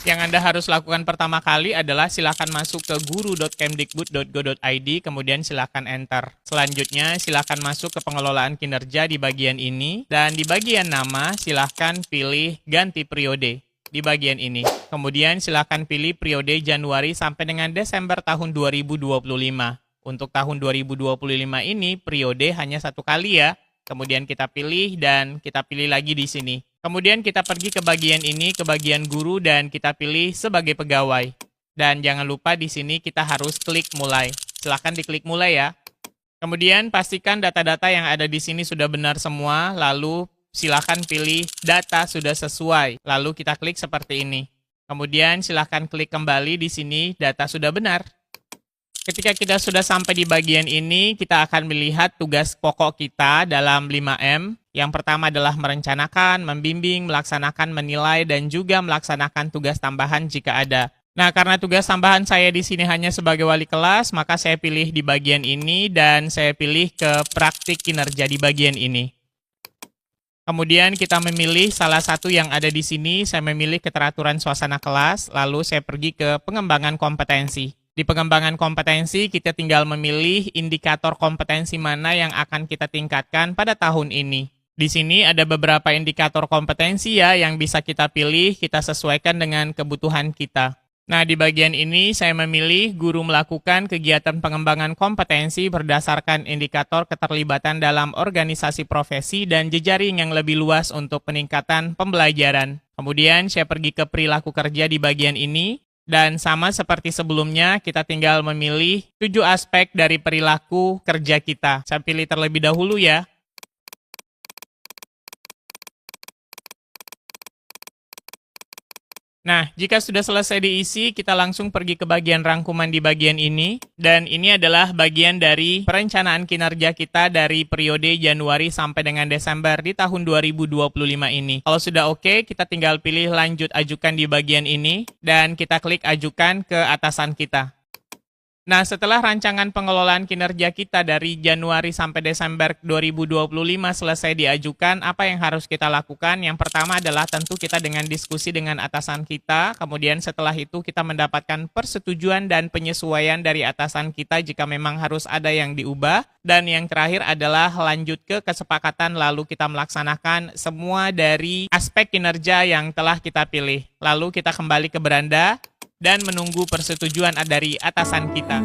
Yang Anda harus lakukan pertama kali adalah silakan masuk ke guru.kemdikbud.go.id, kemudian silakan enter. Selanjutnya silakan masuk ke pengelolaan kinerja di bagian ini, dan di bagian nama silakan pilih ganti periode di bagian ini. Kemudian silakan pilih periode Januari sampai dengan Desember tahun 2025. Untuk tahun 2025 ini periode hanya satu kali ya. Kemudian kita pilih dan kita pilih lagi di sini. Kemudian kita pergi ke bagian ini, ke bagian guru, dan kita pilih sebagai pegawai. Dan jangan lupa di sini kita harus klik mulai. Silahkan diklik mulai ya. Kemudian pastikan data-data yang ada di sini sudah benar semua, lalu silahkan pilih data sudah sesuai. Lalu kita klik seperti ini. Kemudian silahkan klik kembali di sini, data sudah benar. Ketika kita sudah sampai di bagian ini, kita akan melihat tugas pokok kita dalam 5M. Yang pertama adalah merencanakan, membimbing, melaksanakan, menilai, dan juga melaksanakan tugas tambahan jika ada. Nah, karena tugas tambahan saya di sini hanya sebagai wali kelas, maka saya pilih di bagian ini dan saya pilih ke praktik kinerja di bagian ini. Kemudian kita memilih salah satu yang ada di sini, saya memilih keteraturan suasana kelas, lalu saya pergi ke pengembangan kompetensi. Di pengembangan kompetensi, kita tinggal memilih indikator kompetensi mana yang akan kita tingkatkan pada tahun ini. Di sini ada beberapa indikator kompetensi ya yang bisa kita pilih, kita sesuaikan dengan kebutuhan kita. Nah, di bagian ini saya memilih guru melakukan kegiatan pengembangan kompetensi berdasarkan indikator keterlibatan dalam organisasi profesi dan jejaring yang lebih luas untuk peningkatan pembelajaran. Kemudian saya pergi ke perilaku kerja di bagian ini. Dan sama seperti sebelumnya, kita tinggal memilih 7 aspek dari perilaku kerja kita. Saya pilih terlebih dahulu ya. Nah, jika sudah selesai diisi, kita langsung pergi ke bagian rangkuman di bagian ini. Dan ini adalah bagian dari perencanaan kinerja kita dari periode Januari sampai dengan Desember di tahun 2025 ini. Kalau sudah oke, kita tinggal pilih lanjut ajukan di bagian ini. Dan kita klik ajukan ke atasan kita. Nah, setelah rancangan pengelolaan kinerja kita dari Januari sampai Desember 2025 selesai diajukan, apa yang harus kita lakukan? Yang pertama adalah tentu kita dengan diskusi dengan atasan kita, kemudian setelah itu kita mendapatkan persetujuan dan penyesuaian dari atasan kita jika memang harus ada yang diubah, dan yang terakhir adalah lanjut ke kesepakatan lalu kita melaksanakan semua dari aspek kinerja yang telah kita pilih. Lalu kita kembali ke beranda dan menunggu persetujuan dari atasan kita.